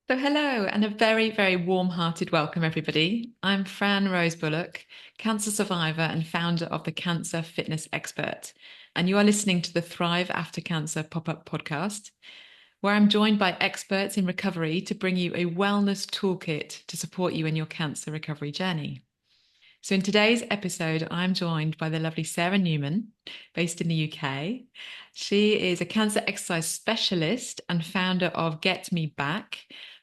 So, hello and a very, very warm-hearted welcome, everybody. I'm Fran Rose Bullock, cancer survivor and founder of the Cancer Fitness Expert. And you are listening to the Thrive After Cancer pop-up podcast, where I'm joined by experts in recovery to bring you a wellness toolkit to support you in your cancer recovery journey. So, in today's episode, I'm joined by the lovely Sarah Newman, based in the UK. She is a cancer exercise specialist and founder of Get Me Back,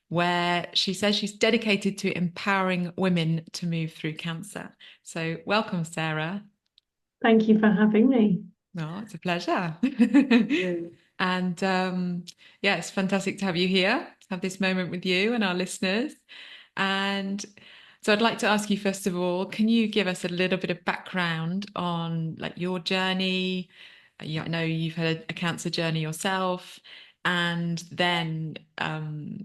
where she says she's dedicated to empowering women to move through cancer. So, welcome, Sarah. Thank you for having me. Oh, it's a pleasure. And yeah, it's fantastic to have you here, to have this moment with you and our listeners. And so I'd like to ask you, first of all, can you give us a little bit of background on like your journey? Yeah, I know you've had a cancer journey yourself, and then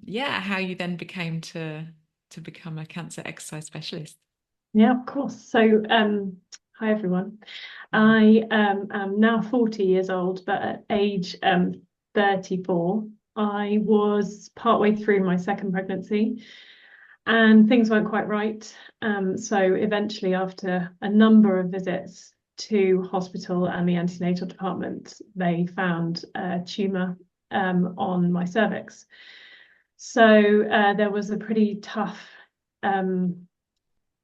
yeah, how you then became to become a cancer exercise specialist. Yeah, of course. Hi everyone. Mhm. I am now 40 years old, but at age 34, I was partway through my second pregnancy and things weren't quite right. So eventually, after a number of visits to hospital and the antenatal department, they found a tumour on my cervix. So there was a pretty tough um,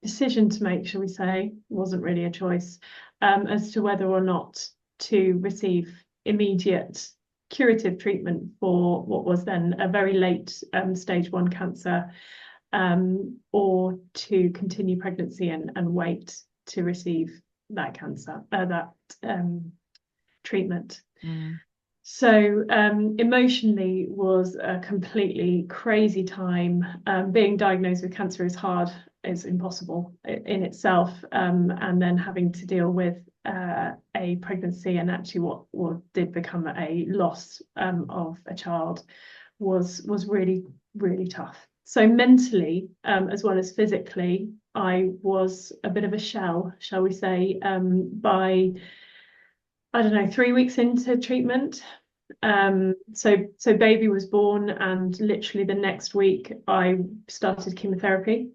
decision to make, shall we say, wasn't really a choice, as to whether or not to receive immediate curative treatment for what was then a very late stage one cancer, or to continue pregnancy and wait to receive that treatment. Mm. So emotionally was a completely crazy time. Being diagnosed with cancer is hard, is impossible in itself. And then having to deal with a pregnancy and actually what did become a loss of a child was really, really tough. So mentally, as well as physically, I was a bit of a shell, shall we say, by I don't know, 3 weeks into treatment. So baby was born, and literally the next week I started chemotherapy.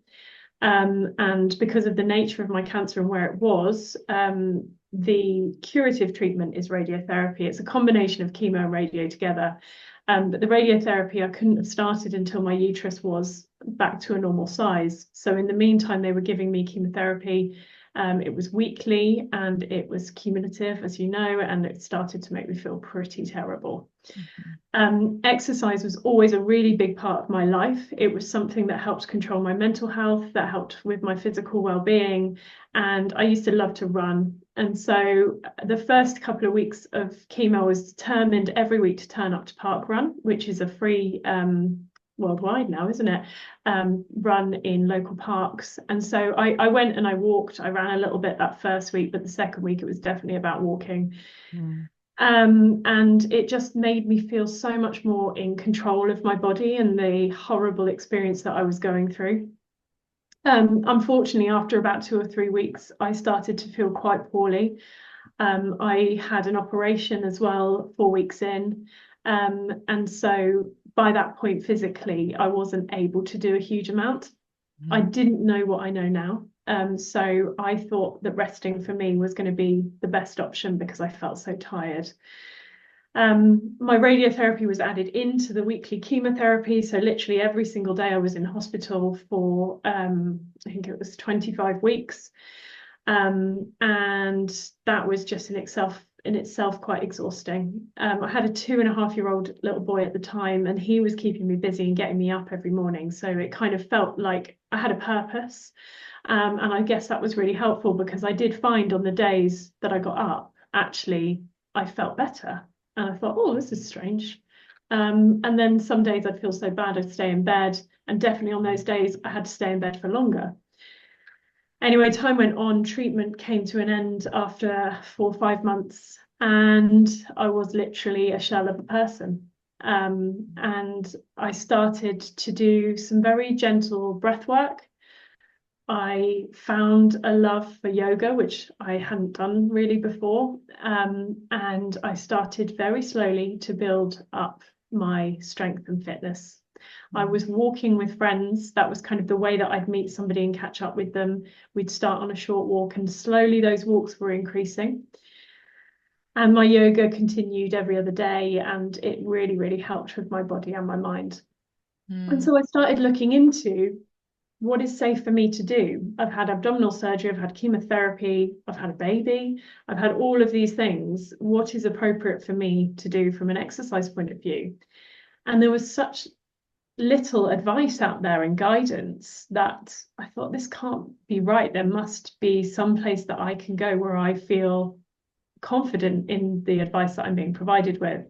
And because of the nature of my cancer and where it was, the curative treatment is radiotherapy. It's a combination of chemo and radio together. But the radiotherapy I couldn't have started until my uterus was back to a normal size. So in the meantime, they were giving me chemotherapy. It was weekly and it was cumulative, as you know, and it started to make me feel pretty terrible. Mhm. Exercise was always a really big part of my life. It was something that helped control my mental health, that helped with my physical well-being, and I used to love to run. And so the first couple of weeks of chemo, I was determined every week to turn up to Park Run, which is a free worldwide now, isn't it? Run in local parks. And so I went and I walked. I ran a little bit that first week, but the second week it was definitely about walking. Mm. And it just made me feel so much more in control of my body and the horrible experience that I was going through. Unfortunately, after about 2 or 3 weeks, I started to feel quite poorly. I had an operation as well 4 weeks in. And so by that point, physically, I wasn't able to do a huge amount. I Mm. didn't know what I know now. So I thought that resting for me was going to be the best option because I felt so tired. My radiotherapy was added into the weekly chemotherapy. So literally every single day I was in hospital for, I think it was 25 weeks. And that was just in itself quite exhausting. I had a 2.5-year-old little boy at the time, and he was keeping me busy and getting me up every morning. So it kind of felt like I had a purpose. And I guess that was really helpful because I did find on the days that I got up, actually, I felt better. And I thought, oh, this is strange. And then some days I'd feel so bad I'd stay in bed. And definitely on those days, I had to stay in bed for longer. Anyway, time went on, treatment came to an end after 4 or 5 months, and I was literally a shell of a person. And I started to do some very gentle breath work. I found a love for yoga, which I hadn't done really before. And I started very slowly to build up my strength and fitness I was walking with friends. That was kind of the way that I'd meet somebody and catch up with them. We'd start on a short walk, and slowly those walks were increasing. And my yoga continued every other day, and it really, really helped with my body and my mind. And Mm. so I started looking into what is safe for me to do. I've had abdominal surgery, I've had chemotherapy, I've had a baby, I've had all of these things. What is appropriate for me to do from an exercise point of view? And there was such little advice out there and guidance that I thought, this can't be right. There must be some place that I can go where I feel confident in the advice that I'm being provided with.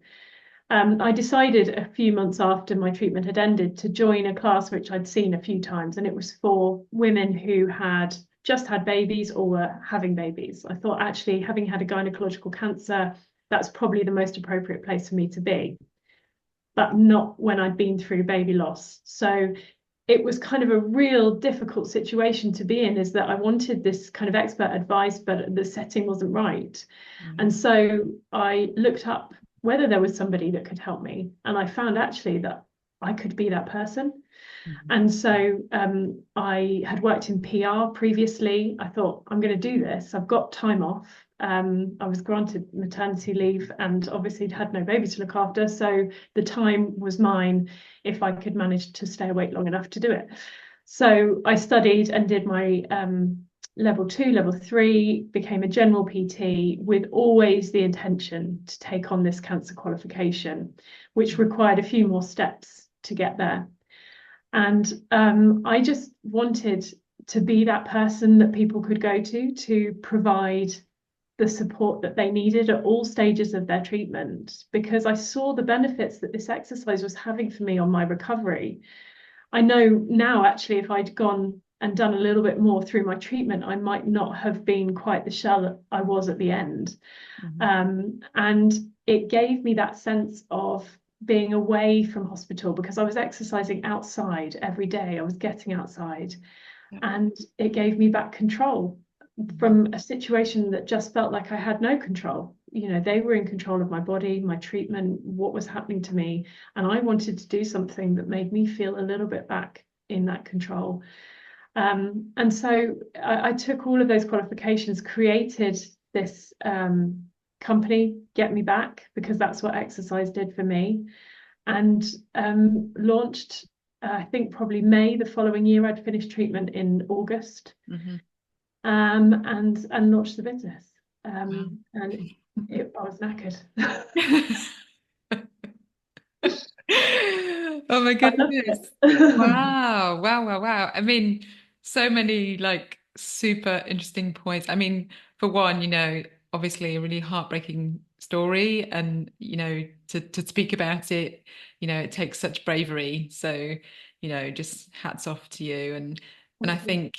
I decided a few months after my treatment had ended to join a class which I'd seen a few times, and it was for women who had just had babies or were having babies. I thought, actually, having had a gynecological cancer, that's probably the most appropriate place for me to be, but not when I'd been through baby loss. So it was kind of a real difficult situation to be in, is that I wanted this kind of expert advice, but the setting wasn't right. And Mm. so I looked up whether there was somebody that could help me. And I found actually that I could be that person. Mhm. And so I had worked in PR previously. I thought, I'm going to do this. I've got time off. I was granted maternity leave and obviously had no baby to look after. So the time was mine if I could manage to stay awake long enough to do it. So I studied and did my level 2, level 3, became a general PT with always the intention to take on this cancer qualification, which required a few more steps to get there. And I just wanted to be that person that people could go to provide the support that they needed at all stages of their treatment, because I saw the benefits that this exercise was having for me on my recovery. I know now, actually, if I'd gone and done a little bit more through my treatment, I might not have been quite the shell I was at the end. Mhm. And it gave me that sense of being away from hospital, because I was exercising outside every day. I was getting outside, Yep. and it gave me back control Mhm. from a situation that just felt like I had no control. You know, they were in control of my body, my treatment, what was happening to me. And I wanted to do something that made me feel a little bit back in that control. And so I took all of those qualifications, created this company, Get Me Back, because that's what exercise did for me, and launched, I think probably May the following year. I'd finished treatment in August, Mhm. and launched the business. Wow. And I was knackered. Oh my I loved goodness. it. Wow. Wow. Wow. Wow. I mean, so many like super interesting points. I mean, for one, obviously a really heartbreaking story and, to speak about it, it takes such bravery. So, just hats off to you. And I Thank you. think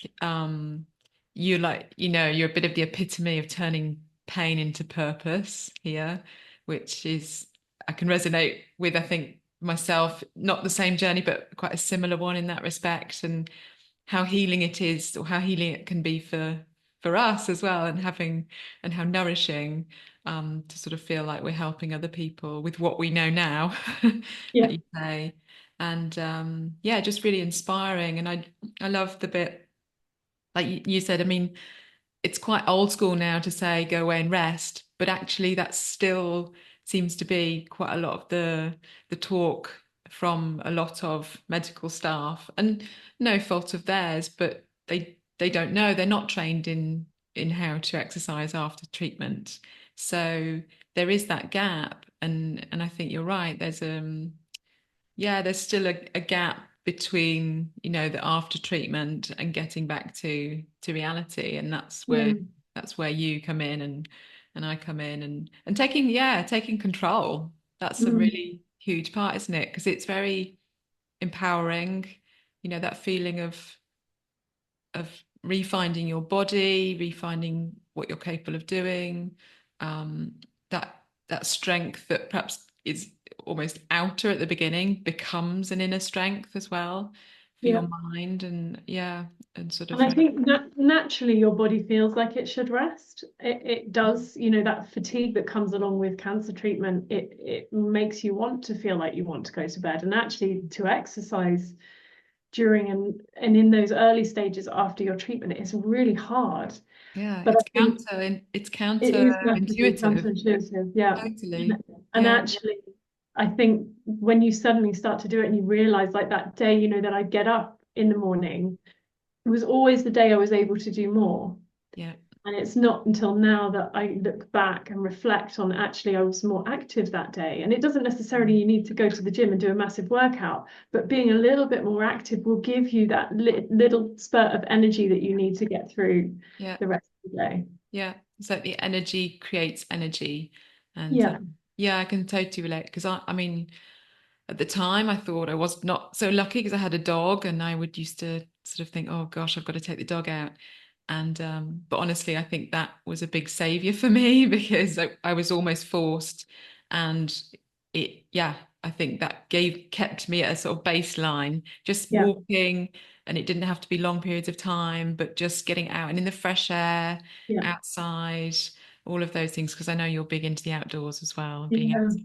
you like, you're a bit of the epitome of turning pain into purpose here, which is I can resonate with, I think, myself, not the same journey, but quite a similar one in that respect, and how healing it is, or how healing it can be for us as well, and how nourishing to sort of feel like we're helping other people with what we know now, Yeah. like you say. And yeah, just really inspiring. And I love the bit like you said. I mean, it's quite old school now to say go away and rest, but actually that still seems to be quite a lot of the talk from a lot of medical staff, and no fault of theirs, but they don't know, they're not trained in how to exercise after treatment. So there is that gap, and I think you're right. There's still a gap between, the after treatment and getting back to reality. And Mm, that's where you come in and I come in and taking control. That's a mm, really huge part, isn't it? Because it's very empowering, that feeling of refinding your body, refinding what you're capable of doing, um, that strength that perhaps is almost outer at the beginning becomes an inner strength as well your Yeah. mind, and yeah, and sort And of I think that naturally your body feels like it should rest. It does, you know, that fatigue that comes along with cancer treatment, it makes you want to feel like you want to go to bed. And actually to exercise during and in those early stages after your treatment is really hard. yeah, But I think it's it is massively counterintuitive. counterintuitive, yeah. Totally. And Yeah. actually, I think when you suddenly start to do it and you realize like that day, you know, that I get up in the morning, it was always the day I was able to do more. Yeah. And it's not until now that I look back and reflect on actually I was more active that day. And it doesn't necessarily Mm. you need to go to the gym and do a massive workout, but being a little bit more active will give you that little spurt of energy that you need to get through Yeah. the rest of the day. Yeah. It's like the energy creates energy. And Yeah, yeah, I can totally relate because I mean, at the time I thought I was not so lucky because I had a dog and I would used to sort of think, oh gosh, I've got to take the dog out. And but honestly, I think that was a big savior for me because I was almost forced. And yeah, I think that kept me at a sort of baseline, just yeah, walking, and it didn't have to be long periods of time, but just getting out and in the fresh air, yeah, outside, all of those things, because I know you're big into the outdoors as well, being yeah. outside.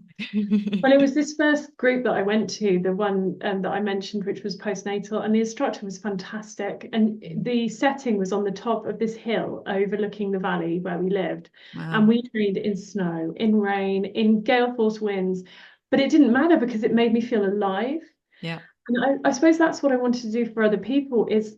Well, it was this first group that I went to, the one that I mentioned, which was postnatal, and the instructor was fantastic. And the setting was on the top of this hill overlooking the valley where we lived. And Wow. we trained in snow, in rain, in gale force winds, but it didn't matter because it made me feel alive. Yeah. And I suppose that's what I wanted to do for other people is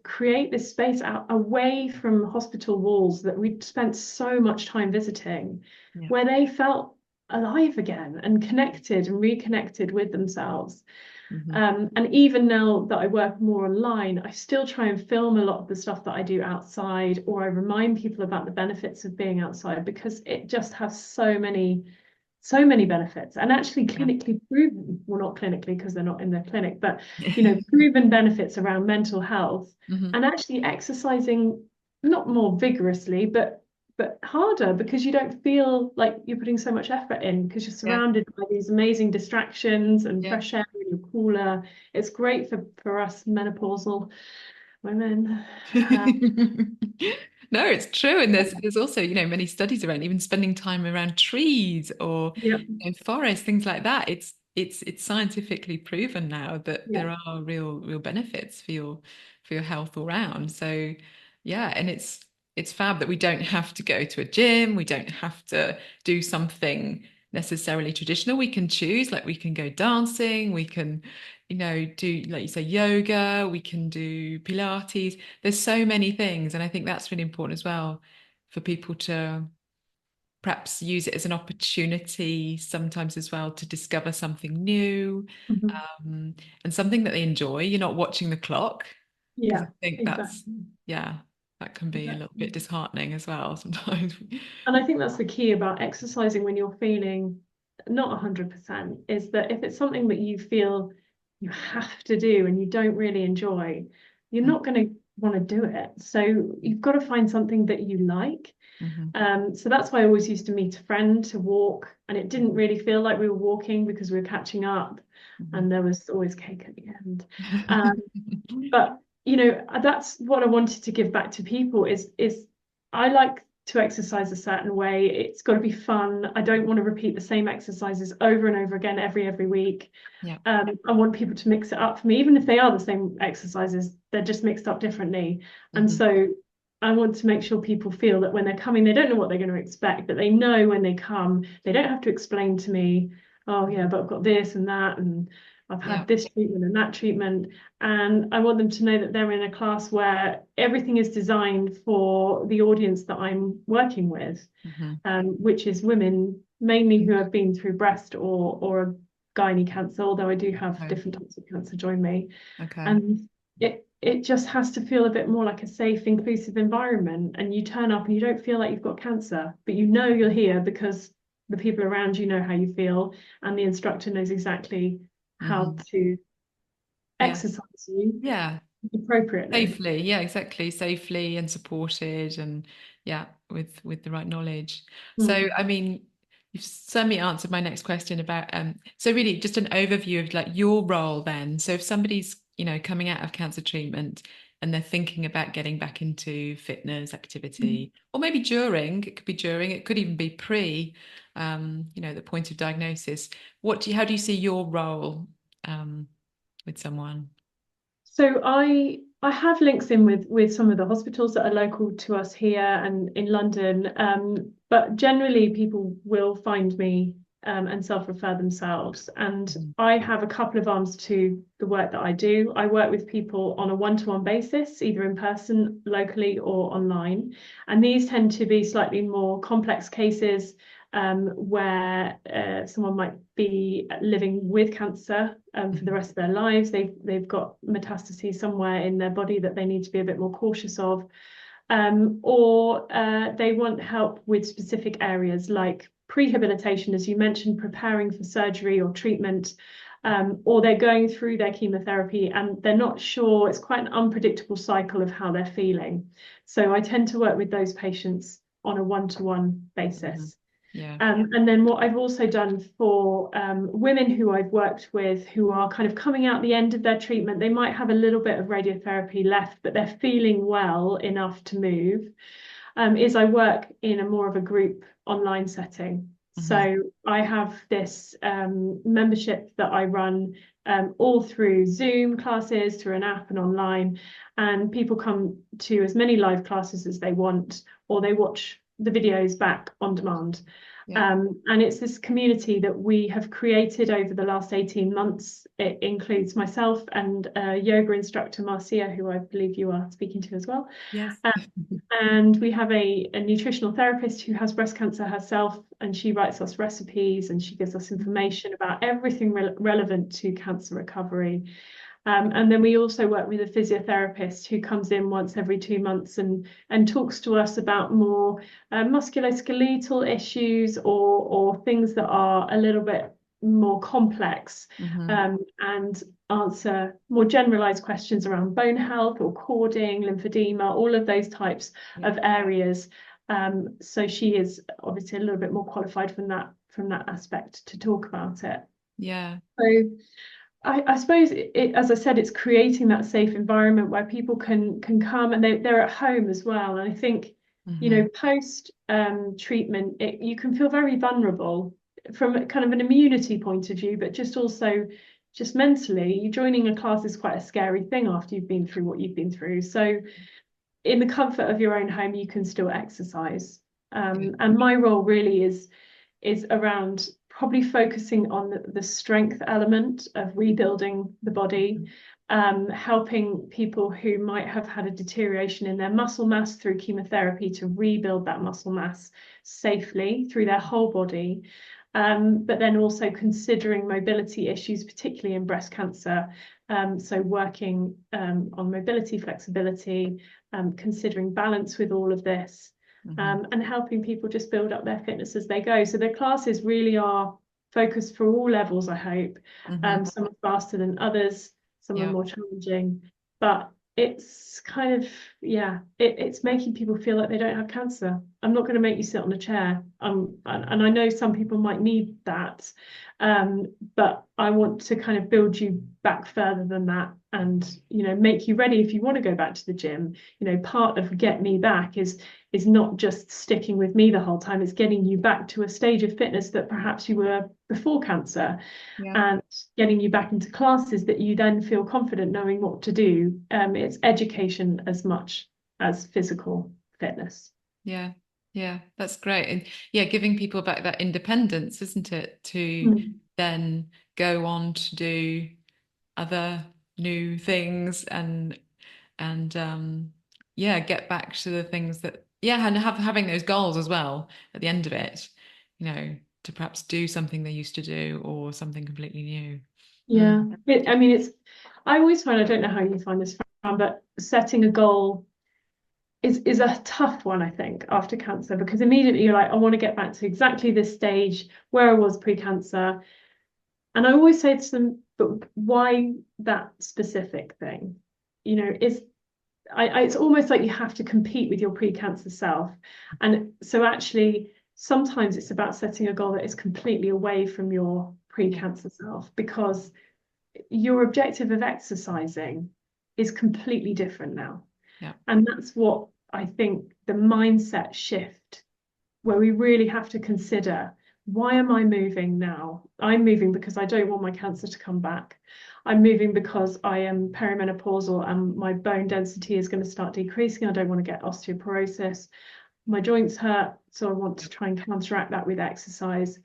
create this space out away from hospital walls that we'd spent so much time visiting, Yeah. where they felt alive again and connected and reconnected with themselves. Hmm. And even now that I work more online, I still try and film a lot of the stuff that I do outside, or I remind people about the benefits of being outside because it just has so many benefits and actually Yeah. clinically proven, well, not clinically because they're not in the clinic, but you know, proven benefits around mental health Hmm. and actually exercising not more vigorously, but harder because you don't feel like you're putting so much effort in because you're Yeah. surrounded by these amazing distractions and Yeah. fresh air and you're cooler. It's great for us menopausal women. No, it's true. And there's also, many studies around even spending time around trees or Yeah, forests, things like that. It's scientifically proven now that yeah. there are real benefits for your health all round. So yeah, and it's fab that we don't have to go to a gym, we don't have to do something necessarily traditional. We can choose, like we can go dancing, we can do, like you say, yoga, we can do Pilates. There's so many things. And I think that's really important as well for people to perhaps use it as an opportunity sometimes as well to discover something new, Mhm. um, and something that they enjoy. You're not watching the clock because Yeah, I think exactly. yeah, that can be a little Exactly. bit disheartening as well sometimes. And I think that's the key about exercising when you're feeling not 100% is that if it's something that you feel you have to do and you don't really enjoy, you're not going to want to do it. So you've got to find something that you like. Mm-hmm. So that's why I always used to meet a friend to walk, and it didn't really feel like we were walking because we were catching up, and there was always cake at the end. Um, Mm-hmm. but you know, that's what I wanted to give back to people is I like to exercise a certain way. It's got to be fun. I don't want to repeat the same exercises over and over again every week. Yeah. I want people to mix it up for me, even if they are the same exercises, they're just mixed up differently. And Mm-hmm. so I want to make sure people feel that when they're coming, they don't know what they're going to expect, but they know when they come, they don't have to explain to me, oh yeah, but I've got this and that, and I've Yeah. had this treatment and that treatment. And I want them to know that they're in a class where everything is designed for the audience that I'm working with, Mm-hmm. which is women mainly who have been through breast or a gynae cancer, although I do have Okay. different types of cancer join me. Okay. And it just has to feel a bit more like a safe, inclusive environment. And you turn up and you don't feel like you've got cancer, but you know you're here because the people around you know how you feel, and the instructor knows exactly how Mm-hmm. to Yeah. exercise you Yeah. appropriately. Safely, yeah, exactly. Safely and supported, and yeah, with the right knowledge. So, Mm. I mean, you've certainly answered my next question about so really just an overview of like your role then. So if somebody's coming out of cancer treatment and they're thinking about getting back into fitness activity, or maybe during, it could be during, it could even be pre, the point of diagnosis. How do you see your role with someone? So I have links in with some of the hospitals that are local to us here and in London, but generally people will find me and self-refer themselves. And Mhm. I have a couple of arms to the work that I do. I work with people on a one-to-one basis, either in person, locally, or online. And these tend to be slightly more complex cases where someone might be living with cancer for the Mhm. rest of their lives. They've got metastases somewhere in their body that they need to be a bit more cautious of, or they want help with specific areas like prehabilitation, as you mentioned, preparing for surgery or treatment. Or they're going through their chemotherapy and they're not sure, it's quite an unpredictable cycle of how they're feeling. So I tend to work with those patients on a one-to-one Mhm. basis. Yeah. And then what I've also done for women who I've worked with who are kind of coming out the end of their treatment, they might have a little bit of radiotherapy left, but they're feeling well enough to move, is I work in a more of a group online setting. Mhm. So I have this membership that I run all through Zoom classes, through an app and online, and people come to as many live classes as they want, or they watch the videos back on demand. Yeah. And it's this community that we have created over the last 18 months. It includes myself and yoga instructor Marcia, who I believe you are speaking to as well. Yes. And we have a nutritional therapist who has breast cancer herself, and she writes us recipes and she gives us information about everything relevant to cancer recovery. And then we also work with a physiotherapist who comes in once every 2 months and talks to us about more musculoskeletal issues or things that are a little bit more complex, Mhm. and answer more generalized questions around bone health or cording, lymphedema, all of those types Yeah. of areas. So she is obviously a little bit more qualified from that aspect to talk about it. Yeah. So I suppose as I said, it's creating that safe environment where people can come and they're at home as well. And I think, Mhm. post treatment, you can feel very vulnerable from kind of an immunity point of view, but just also just mentally, you joining a class is quite a scary thing after you've been through what you've been through. So in the comfort of your own home, you can still exercise. Yeah. And my role really is around probably focusing on the strength element of rebuilding the body, Mhm. helping people who might have had a deterioration in their muscle mass through chemotherapy to rebuild that muscle mass safely through their whole body. But then also considering mobility issues, particularly in breast cancer. So working on mobility, flexibility, considering balance with all of this, Mhm. and helping people just build up their fitness as they go. So the classes really are focused for all levels, I hope. Mhm. Some are faster than others, some are Yeah. more challenging, but it's kind of, yeah, it's making people feel like they don't have cancer. I'm not going to make you sit on a chair. And I know some people might need that, but I want to kind of build you back further than that and, make you ready if you want to go back to the gym. Part of Get Me Back is not just sticking with me the whole time, it's getting you back to a stage of fitness that perhaps you were before cancer, Yeah. and getting you back into classes that you then feel confident knowing what to do. It's education as much as physical fitness. Yeah. Yeah. That's great. And yeah, giving people back that independence, isn't it? To Mm. then go on to do other new things and yeah, get back to the things that yeah, and having those goals as well at the end of it, to perhaps do something they used to do or something completely new. Yeah, Mm. I mean, I always find, I don't know how you find this, Fran, but setting a goal is a tough one, I think, after cancer, because immediately you're like, I want to get back to exactly this stage where I was pre-cancer. And I always say to them, but why that specific thing? Is it's almost like you have to compete with your pre-cancer self. And so actually, sometimes it's about setting a goal that is completely away from your Yeah. pre-cancer self, because your objective of exercising is completely different now. Yeah. And that's what I think the mindset shift, where we really have to consider, why am I moving now? I'm moving because I don't want my cancer to come back. I'm moving because I am perimenopausal and my bone density is going to start decreasing. I don't want to get osteoporosis. My joints hurt, so I want to try and counteract that with exercise.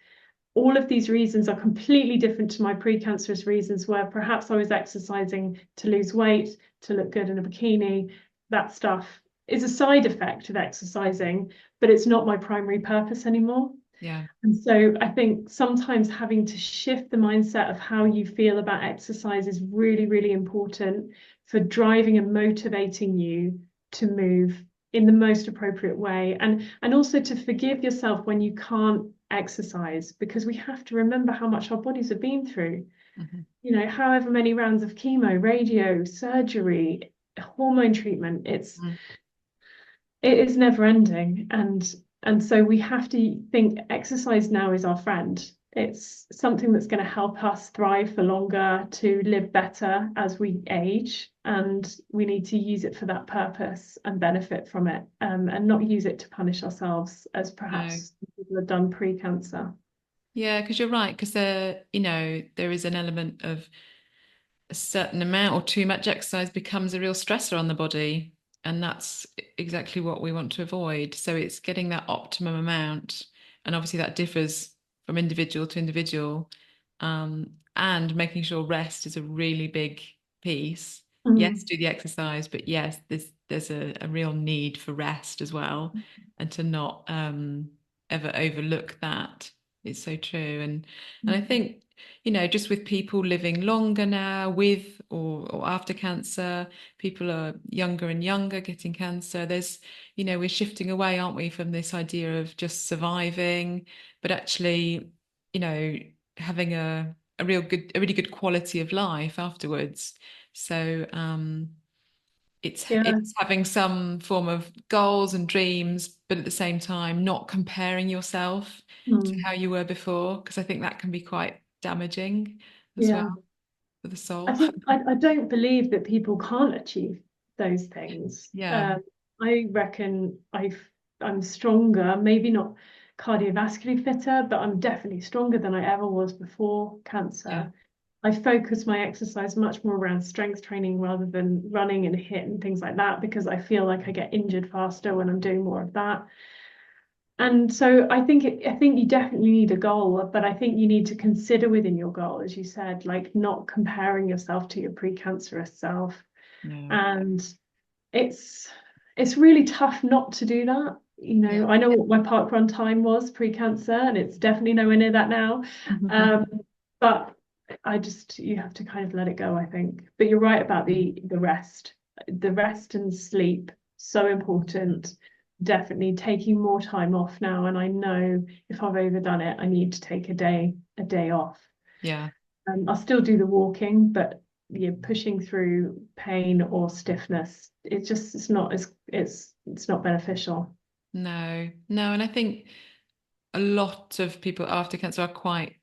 All of these reasons are completely different to my precancerous reasons, where perhaps I was exercising to lose weight, to look good in a bikini. That stuff is a side effect of exercising, but it's not my primary purpose anymore. Yeah. And so I think sometimes having to shift the mindset of how you feel about exercise is really, really important for driving and motivating you to move in the most appropriate way. And also to forgive yourself when you can't exercise, because we have to remember how much our bodies have been through. Mm-hmm. You know, however many rounds of chemo, radio, surgery, hormone treatment, it is never ending. And so we have to think exercise now is our friend. It's something that's going to help us thrive for longer, to live better as we age, and we need to use it for that purpose and benefit from it, and not use it to punish ourselves as No. perhaps people have done pre-cancer. Yeah, because you're right, because there is an element of a certain amount or too much exercise becomes a real stressor on the body. And that's exactly what we want to avoid. So it's getting that optimum amount. And obviously that differs from individual to individual. And making sure rest is a really big piece. Yes, Mm. do the exercise, but yes, there's a real need for rest as well, and to not ever overlook that. It's so true. And I think just with people living longer now with or after cancer, people are younger and younger getting cancer. We're shifting away, aren't we, from this idea of just surviving, but actually, you know, having a really good quality of life afterwards. So Yeah. it's having some form of goals and dreams, but at the same time not comparing yourself to Mm. how you were before, because I think that can be quite damaging as well Yeah. for the I soul. think I don't believe that people can't achieve those things. Yeah, I reckon I'm stronger, maybe not cardiovascularly fitter, but I'm definitely stronger than I ever was before yeah, cancer. I focus my exercise much more around strength training rather than running and hit and things like that, because I feel like I get injured faster when I'm doing more of that. And so I think you definitely need a goal, but I think you need to consider within your goal, as you said, like not comparing yourself to your precancerous self. yeah, And it's it's really tough not to do that. You yeah. know, I know what my park run time was pre-cancer, and it's definitely nowhere near that now. Um, but you have to kind of let it go, I think. But you're right about the rest and sleep, so important. Definitely taking more time off now, and I know if I've overdone it, I need to take a day off. Yeah. I'll still do the walking, but you're pushing through pain or stiffness. It's not beneficial. No, no, and I think a lot of people after cancer are quite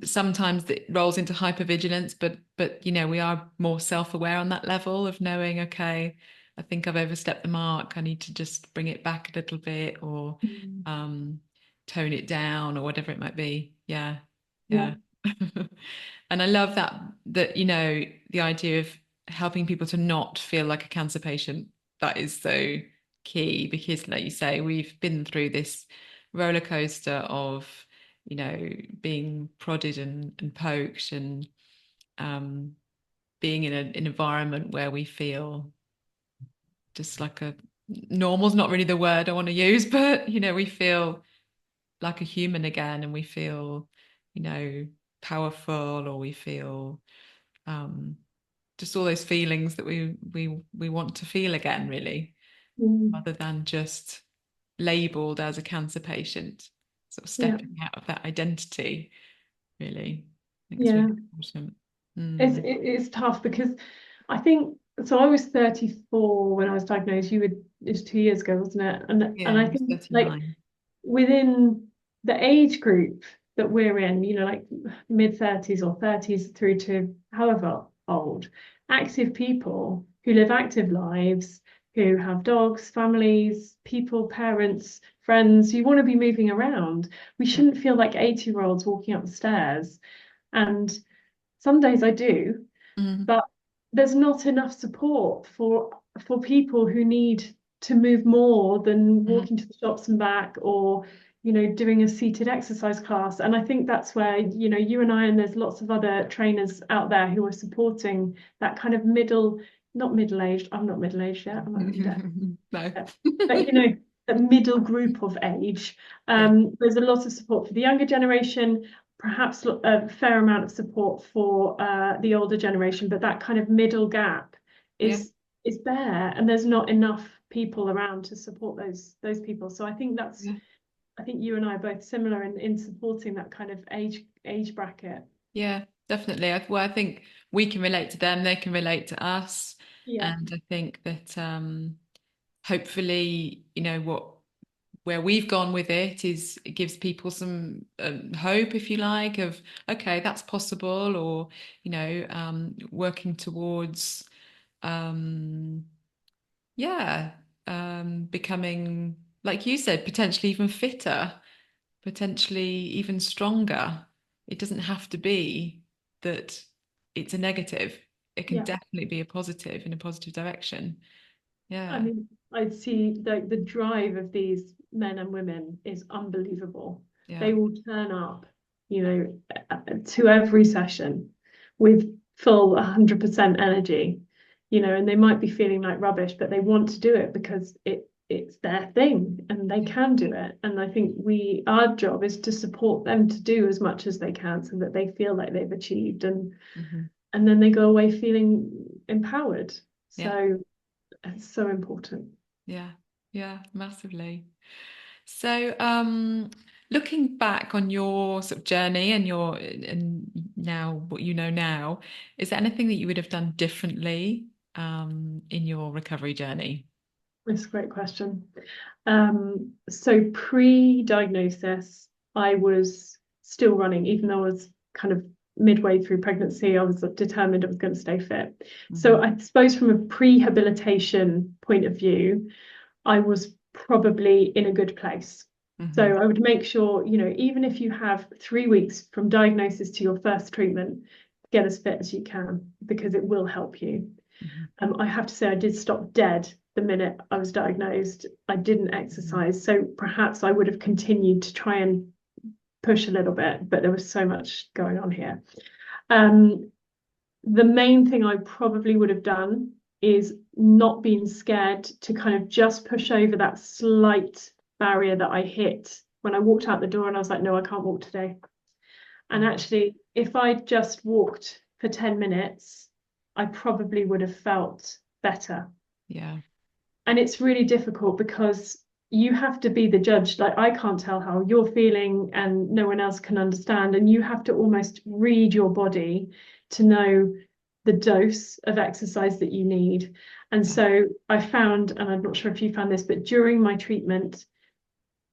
sometimes it rolls into hypervigilance, but we are more self-aware on that level of knowing, okay, I think I've overstepped the mark. I need to just bring it back a little bit, or Mm. um, tone it down, or whatever it might be. Yeah, Yeah. yeah. And I love that the idea of helping people to not feel like a cancer patient. That is so key because, like you say, we've been through this roller coaster of being prodded and poked and um, being in an environment where we feel just like a normal's not really the word I want to use, but we feel like a human again, and we feel, you know, powerful, or we feel um, just all those feelings that we want to feel again, really, Mm. rather than just labeled as a cancer patient, sort of Yeah. stepping out of that identity, really. I think it's Yeah. really important. It's Mm. it's tough because I think so. I was 34 when I was diagnosed. It was 2 years ago, wasn't it? And Yeah, I it was think like 39. within the age group, that we're in, like mid-30s or 30s through to however old, active people who live active lives, who have dogs, families, people, parents, friends, you want to be moving around. We shouldn't feel like 80-year-olds walking up the stairs. And some days I do, Mm, but there's not enough support for people who need to move more than mm, walking to the shops and back, or doing a seated exercise class. And I think that's where you and I, and there's lots of other trainers out there who are supporting that kind of not middle-aged, I'm not middle-aged yet, I'm not there no. yet, but the middle group of age. Yeah, There's a lot of support for the younger generation, perhaps a fair amount of support for the older generation, but that kind of middle gap yeah, is there, and there's not enough people around to support those people. So yeah. I think you and I are both similar in supporting that kind of age bracket. Yeah, definitely. Well, I think we can relate to them, they can relate to us. Yeah, And I think that hopefully, where we've gone with it is it gives people some hope, if you like, of okay, that's possible, or working towards um, yeah, becoming, like you said, potentially even fitter, potentially even stronger. It doesn't have to be that it's a negative. It can yeah. definitely be a positive in a positive direction. I Yeah, mean, I'd see the drive of these men and women is unbelievable. yeah, They will turn up, to every session with full 100% energy, and they might be feeling like rubbish, but they want to do it because it's their thing and they yeah. can do it. And I think our job is to support them to do as much as they can so that they feel like they've achieved, Hmm. and then they go away feeling empowered. Yeah, So it's so important. yeah, yeah, massively. So, looking back on your sort of journey and now what you know now, is there anything that you would have done differently in your recovery journey? That's a great question. So pre-diagnosis, I was still running, even though I was kind of midway through pregnancy. I was determined I was going to stay fit. Hmm. So I suppose from a prehabilitation point of view, I was probably in a good place. So Hmm. I would make sure, even if you have 3 weeks from diagnosis to your first treatment, get as fit as you can because it will help you. Hmm. I have to say, I did stop dead the minute I was diagnosed. I didn't Hmm. exercise, so perhaps I would have continued to try and push a little bit, but there was so much going on here. Um, the main thing I probably would have done is not being scared to kind of just push over that slight barrier that I hit when I walked out the door and I was like, no, I can't walk today. And actually, if I just walked for 10 minutes, I probably would have felt better. Yeah, And it's really difficult because you have to be the judge. Like, I can't tell how you're feeling and no one else can understand. And you have to almost read your body to know the dose of exercise that you need. And yeah, so I found, and I'm not sure if you found this, but during my treatment,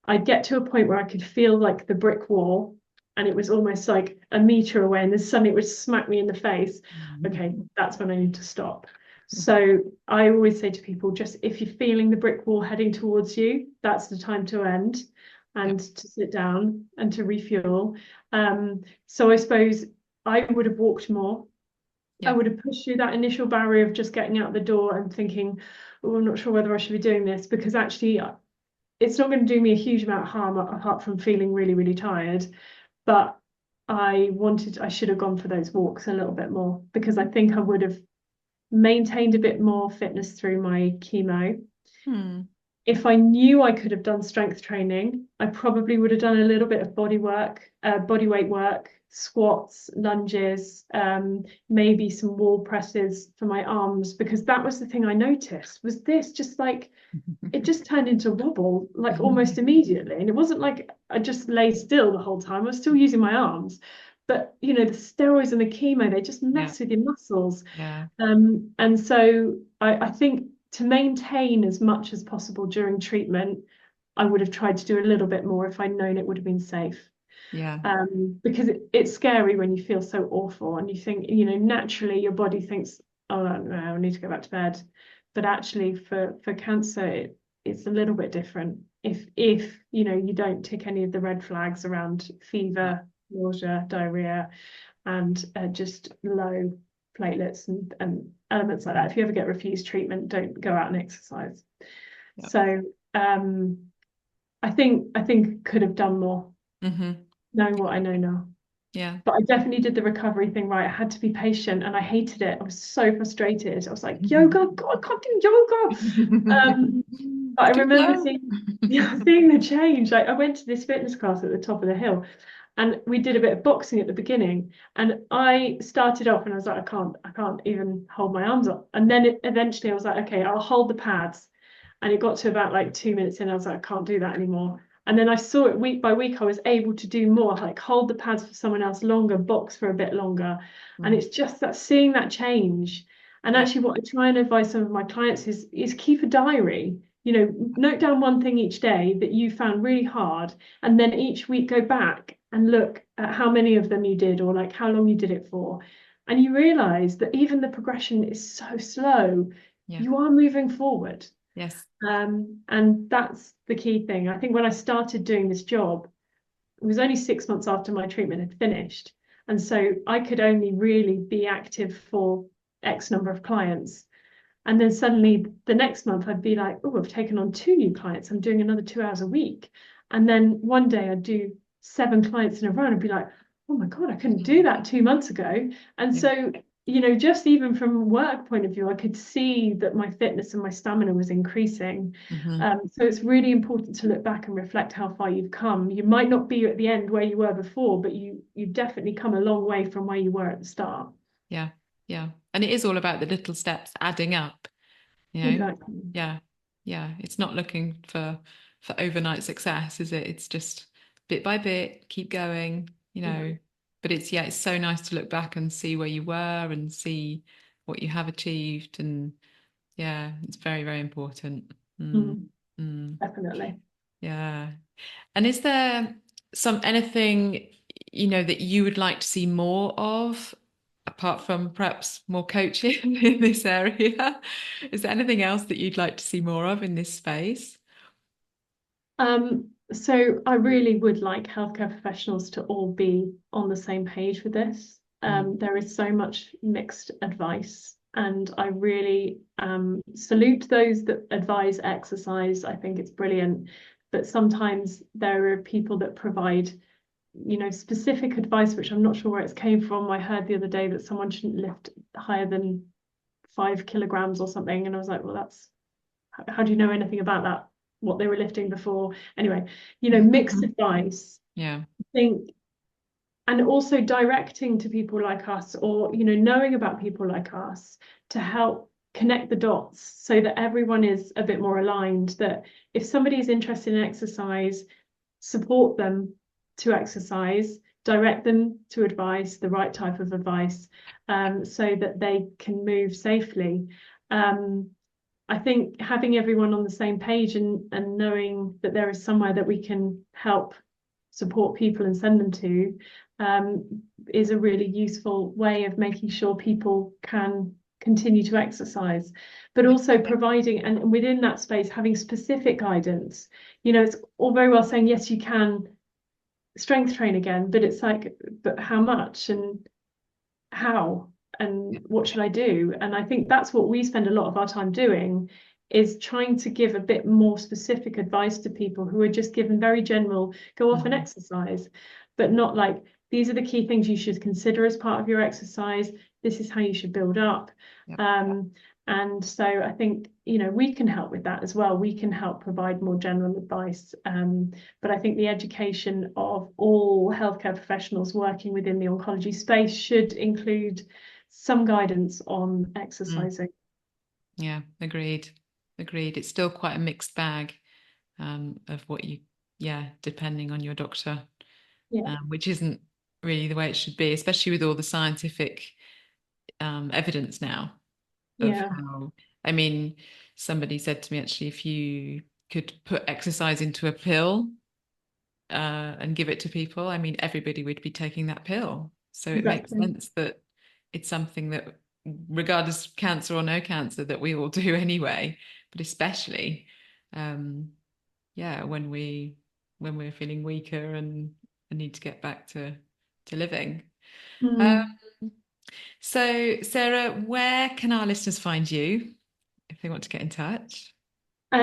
I'd get to a point where I could feel like the brick wall, and it was almost like a meter away, and then suddenly it would smack me in the face. Okay, that's when I need to stop. So I always say to people, just if you're feeling the brick wall heading towards you, that's the time to end yeah, and to sit down and to refuel. So I suppose I would have walked more. I yeah, would have pushed through that initial barrier of just getting out the door and thinking, oh, I'm not sure whether I should be doing this, because actually it's not going to do me a huge amount of harm apart from feeling really, really tired. But I should have gone for those walks a little bit more because I think I would have maintained a bit more fitness through my chemo. hmm, If I knew I could have done strength training, I probably would have done a little bit of body weight work, squats, lunges, maybe some wall presses for my arms, because that was the thing I noticed was this just like it just turned into wobble like almost immediately. And it wasn't like I just lay still the whole time. I was still using my arms. But the steroids and the chemo, they just yeah, mess with your muscles. yeah, And so I think to maintain as much as possible during treatment, I would have tried to do a little bit more if I'd known it would have been safe. Yeah. Because it's scary when you feel so awful and you think, naturally your body thinks, oh no, I need to go back to bed. But actually for cancer, it's a little bit different. If you don't tick any of the red flags around Yeah. fever, nausea, diarrhea, and just low platelets and elements like that. If you ever get refused treatment, don't go out and exercise. Yeah. So I think could have done more, Hmm. knowing what I know now. Yeah. But I definitely did the recovery thing right. I had to be patient and I hated it. I was so frustrated. I was like, yoga, God, I can't do yoga. But I Too remember slow. seeing, yeah, seeing the change. Like I went to this fitness class at the top of the hill and we did a bit of boxing at the beginning. And I started off and I was like, I can't even hold my arms up. And then eventually I was like, okay, I'll hold the pads. And it got to about like 2 minutes in, I was like, I can't do that anymore. And then I saw it week by week, I was able to do more, like hold the pads for someone else longer, box for a bit longer. And Mm. it's just that seeing that change. And Yeah. actually, what I try and advise some of my clients is keep a diary. Note down one thing each day that you found really hard, and then each week go back and look at how many of them you did or like how long you did it for. And you realize that even the progression is so slow, Yeah. you are moving forward. Yes. And that's the key thing. I think when I started doing this job, it was only 6 months after my treatment had finished. And so I could only really be active for X number of clients. And then suddenly the next month I'd be like, oh, I've taken on 2 new clients. I'm doing another 2 hours a week. And then one day I'd do 7 clients in a row and I'd be like, oh my God, I couldn't do that 2 months ago. And Yeah. so, just even from a work point of view, I could see that my fitness and my stamina was increasing. Hmm. So it's really important to look back and reflect how far you've come. You might not be at the end where you were before, but you've definitely come a long way from where you were at the start. Yeah. Yeah. And it is all about the little steps adding up, you know? Exactly. Yeah. Yeah. It's not looking for overnight success, is it? It's just bit by bit, keep going, you Yeah. know. But it's yeah, it's so nice to look back and see where you were and see what you have achieved. And yeah, it's very, very important. Mm, Mm, mm, definitely. yeah. And is there anything, that you would like to see more of, apart from perhaps more coaching in this area? Is there anything else that you'd like to see more of in this space? So I really would like healthcare professionals to all be on the same page with this. Mm, There is so much mixed advice, and I really salute those that advise exercise. I think it's brilliant, but sometimes there are people that provide, specific advice, which I'm not sure where it's came from. I heard the other day that someone shouldn't lift higher than 5 kilograms or something, and I was like, well, that's how do you know anything about that? What they were lifting before? Anyway, mixed advice. yeah. I think, and also directing to people like us, or knowing about people like us to help connect the dots so that everyone is a bit more aligned. That if somebody is interested in exercise, support them to exercise, direct them to advice, the right type of advice, so that they can move safely. Um, I think having everyone on the same page and knowing that there is somewhere that we can help support people and send them to, is a really useful way of making sure people can continue to exercise, but Yeah. also providing, and within that space having specific guidance. It's all very well saying yes, you can strength train again, but it's like, but how much and how and what should I do? And I think that's what we spend a lot of our time doing, is trying to give a bit more specific advice to people who are just given very general, go off and Mhm. exercise, but not like, these are the key things you should consider as part of your exercise. This is how you should build up. Yeah. Um, and so I think, we can help with that as well. We can help provide more general advice. But I think the education of all healthcare professionals working within the oncology space should include some guidance on Mm. exercising. Yeah. Agreed. Agreed. It's still quite a mixed bag, of what yeah, depending on your doctor, Yeah, which isn't really the way it should be, especially with all the scientific evidence now of yeah, how, I mean, somebody said to me actually, if you could put exercise into a pill, and give it to people, I mean, everybody would be taking that pill. So it makes Exactly. sense that it's something that, regardless of cancer or no cancer, that we all do anyway. But especially, um, yeah, when we're feeling weaker and need to get back to living. Mm. Um, so, Sarah, where can our listeners find you if they want to get in touch?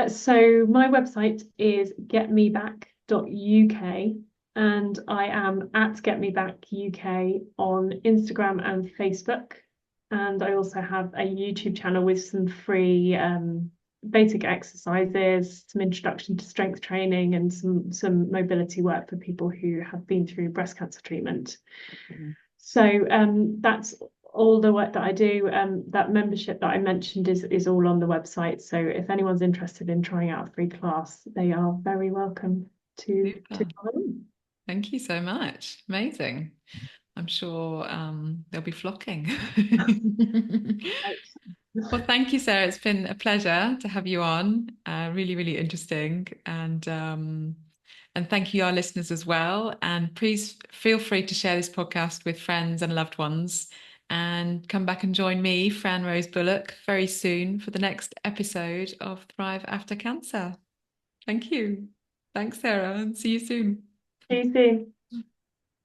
So my website is getmeback.uk, and I am at getmebackuk on Instagram and Facebook. And I also have a YouTube channel with some free basic exercises, some introduction to strength training, and some mobility work for people who have been through breast cancer treatment. Mhm. So that's all the work that I do. That membership that I mentioned is all on the website. So if anyone's interested in trying out a free class, they are very welcome to Super. come along. Thank you so much. Amazing. I'm sure they'll be flocking. Well, thank you, Sarah. It's been a pleasure to have you on. Really, really interesting. And thank you, our listeners, as well. And please feel free to share this podcast with friends and loved ones. And come back and join me, Fran Rose Bullock, very soon for the next episode of Thrive After Cancer. Thank you. Thanks, Sarah, and see you soon. See you soon.